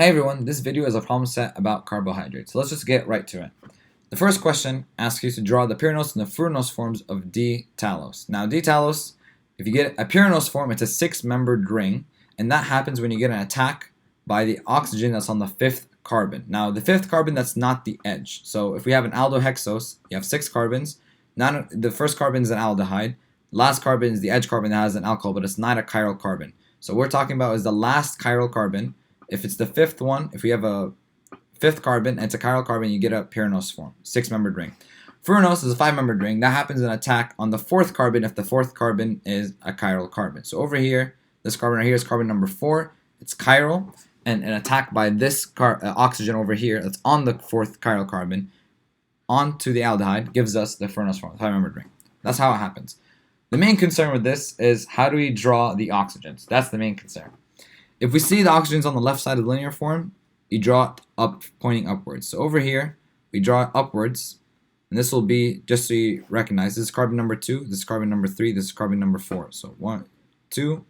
Hey everyone, this video is a problem set about carbohydrates. So let's just get right to it. The first question asks you to draw the pyranose and the furanose forms of D-talose. Now D-talose, if you get a pyranose form, it's a six-membered ring, and that happens when you get an attack by the oxygen that's on the fifth carbon. Now the fifth carbon, that's not the edge. So if we have an aldohexose, you have six carbons. The first carbon is an aldehyde. Last carbon is the edge carbon that has an alcohol, but it's not a chiral carbon. So what we're talking about is the last chiral carbon. If it's the fifth one, if we have a fifth carbon and it's a chiral carbon, you get a pyranose form, six-membered ring. Furanose is a five-membered ring. That happens in an attack on the fourth carbon if the fourth carbon is a chiral carbon. So over here, this carbon right here is carbon number 4. It's chiral, and an attack by this oxygen over here that's on the fourth chiral carbon onto the aldehyde gives us the furanose form, the five-membered ring. That's how it happens. The main concern with this is how do we draw the oxygens? That's the main concern. If we see the oxygens on the left side of the linear form, you draw it up, pointing upwards. So over here, we draw it upwards, and this will be, just so you recognize, this is carbon number 2, this is carbon number 3, this is carbon number 4. So 1, 2,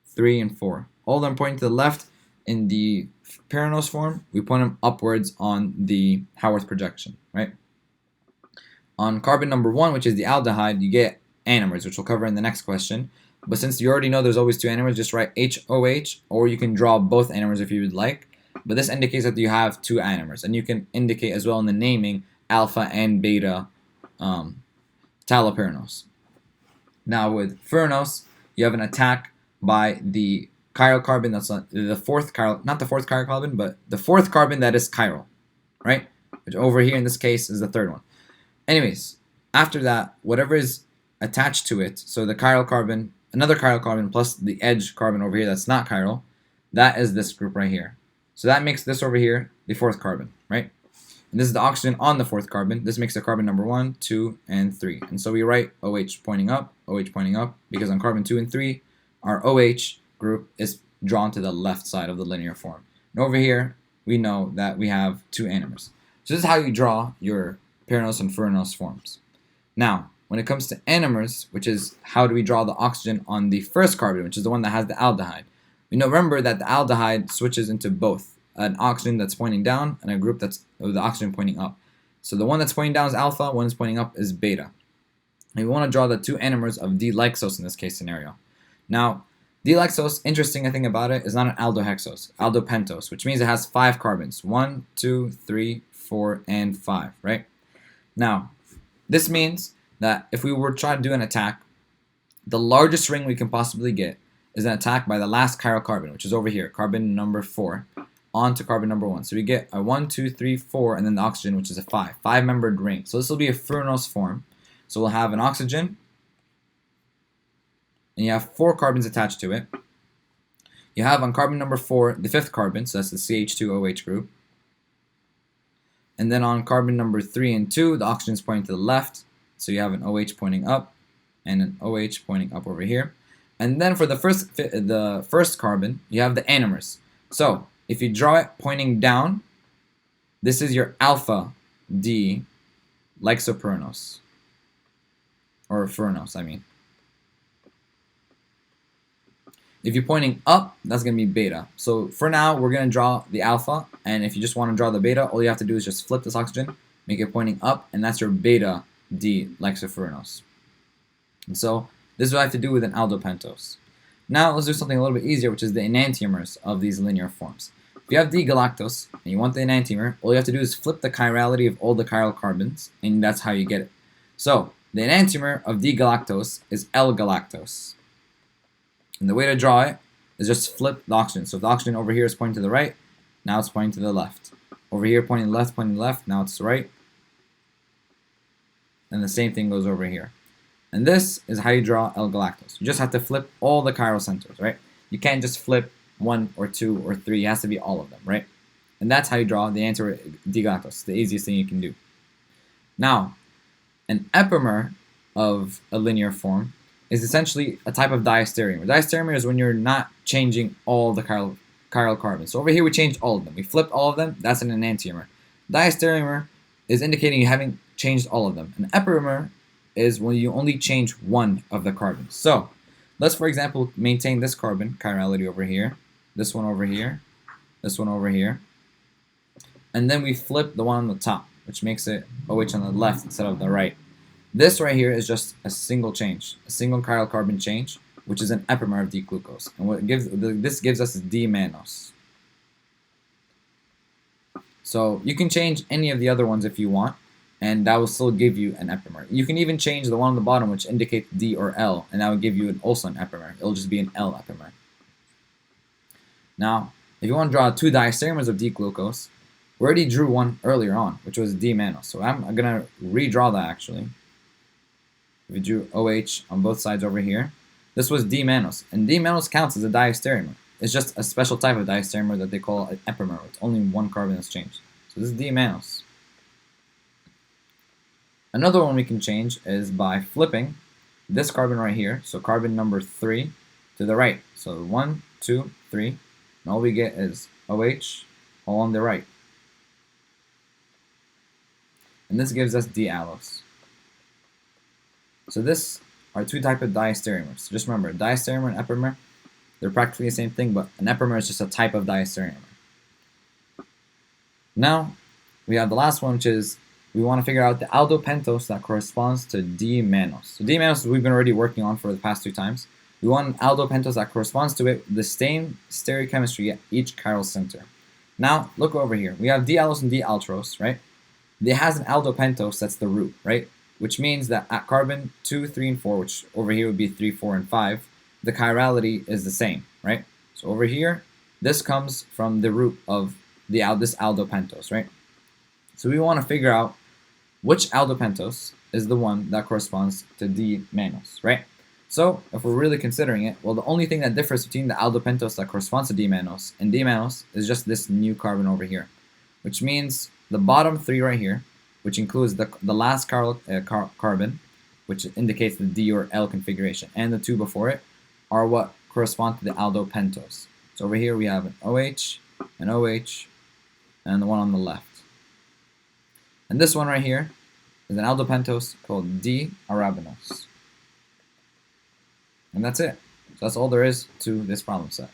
3, and 4. All of them pointing to the left. In the pyranose form, we point them upwards on the Haworth projection, right? On carbon number 1, which is the aldehyde, you get anomers, which we'll cover in the next question. But since you already know there's always two anomers, just write HOH, or you can draw both anomers if you would like. But this indicates that you have two anomers, and you can indicate as well in the naming alpha and beta talopyranose. Now with furanose, you have an attack by the chiral carbon that's the fourth chiral, not the fourth chiral carbon, but the fourth carbon that is chiral, right? Which over here in this case is the third one. Anyways, after that, whatever is attached to it, so the chiral carbon, another chiral carbon plus the edge carbon over here that's not chiral, that is this group right here. So that makes this over here the fourth carbon, right? And this is the oxygen on the fourth carbon. This makes the carbon number 1, 2, and 3. And so we write OH pointing up, because on carbon 2 and 3, our OH group is drawn to the left side of the linear form. And over here, we know that we have two anomers. So this is how you draw your pyranose and furanose forms. Now, when it comes to anomers, which is how do we draw the oxygen on the first carbon, which is the one that has the aldehyde. We know, remember that the aldehyde switches into both an oxygen that's pointing down and a group that's the oxygen pointing up. So the one that's pointing down is alpha, one that's pointing up is beta. And we want to draw the two anomers of D-lexose in this case scenario. Now, D-lexose, interesting thing about it, is not an aldohexose, aldopentose, which means it has 5 carbons. 1, 2, 3, 4, and 5, right? Now, this means that if we were trying to do an attack, the largest ring we can possibly get is an attack by the last chiral carbon, which is over here, carbon number 4, onto carbon number 1. So we get a 1, 2, 3, 4, and then the oxygen, which is a 5. 5-membered ring. So this will be a furanose form. So we'll have an oxygen, and you have 4 carbons attached to it. You have on carbon number 4 the 5th carbon, so that's the CH2OH group. And then on carbon number 3 and 2, the oxygen is pointing to the left. So you have an OH pointing up and an OH pointing up over here. And then for the first carbon, you have the anomers. So if you draw it pointing down, this is your alpha D lexopyranose. Or furanose, I mean. If you're pointing up, that's going to be beta. So for now, we're going to draw the alpha. And if you just want to draw the beta, all you have to do is just flip this oxygen, make it pointing up, and that's your beta D-lexofuranose. And so this is what I have to do with an aldopentose. Now let's do something a little bit easier, which is the enantiomers of these linear forms. If you have D-galactose and you want the enantiomer, all you have to do is flip the chirality of all the chiral carbons, and that's how you get it. So the enantiomer of D-galactose is L-galactose. And the way to draw it is just flip the oxygen. So if the oxygen over here is pointing to the right, now it's pointing to the left. Over here pointing left, now it's right. And the same thing goes over here. And this is how you draw L-galactose. You just have to flip all the chiral centers, right? You can't just flip 1 or 2 or 3. It has to be all of them, right? And that's how you draw the answer D-galactose, the easiest thing you can do. Now, an epimer of a linear form is essentially a type of diastereomer. Diastereomer is when you're not changing all the chiral carbons. So over here we changed all of them. We flipped all of them. That's an enantiomer. Diastereomer is indicating you haven't changed all of them. An epimer is when you only change one of the carbons. So let's, for example, maintain this carbon chirality over here, this one over here, this one over here. And then we flip the one on the top, which makes it OH on the left instead of the right. This right here is just a single change, a single chiral carbon change, which is an epimer of D-glucose. And what this gives us is D-mannose. So you can change any of the other ones if you want, and that will still give you an epimer. You can even change the one on the bottom, which indicates D or L, and that will give you also an epimer. It'll just be an L epimer. Now, if you want to draw 2 diastereomers of D-glucose, we already drew one earlier on, which was D-mannose. So I'm going to redraw that actually. We drew OH on both sides over here. This was D-mannose, and D-mannose counts as a diastereomer. It's just a special type of diastereomer that they call an epimer. It's only one carbon that's changed. So this is D-mannose. Another one we can change is by flipping this carbon right here, so carbon number 3, to the right. So 1, 2, 3, and all we get is OH all on the right. And this gives us D-allose. So this are 2 types of diastereomers. Just remember, diastereomer and epimer, they're practically the same thing, but an epimer is just a type of diastereomer. Now, we have the last one, which is we want to figure out the aldopentose that corresponds to D-mannose. So D-mannose we've been already working on for the past 2 times. We want an aldopentose that corresponds to it with the same stereochemistry at each chiral center. Now, look over here. We have D-allose and D-altrose, right? It has an aldopentose that's the root, right? Which means that at carbon 2, 3, and 4, which over here would be 3, 4, and 5, the chirality is the same, right? So over here, this comes from the root of this aldopentose, right? So we want to figure out which aldopentose is the one that corresponds to D-mannose, right? So if we're really considering it, well, the only thing that differs between the aldopentose that corresponds to D-mannose and D-mannose is just this new carbon over here, which means the bottom 3 right here, which includes the last carbon, which indicates the D or L configuration, and the 2 before it, are what correspond to the aldopentose. So over here we have an OH, and the one on the left. And this one right here is an aldopentose called D-arabinose. And that's it. So that's all there is to this problem set.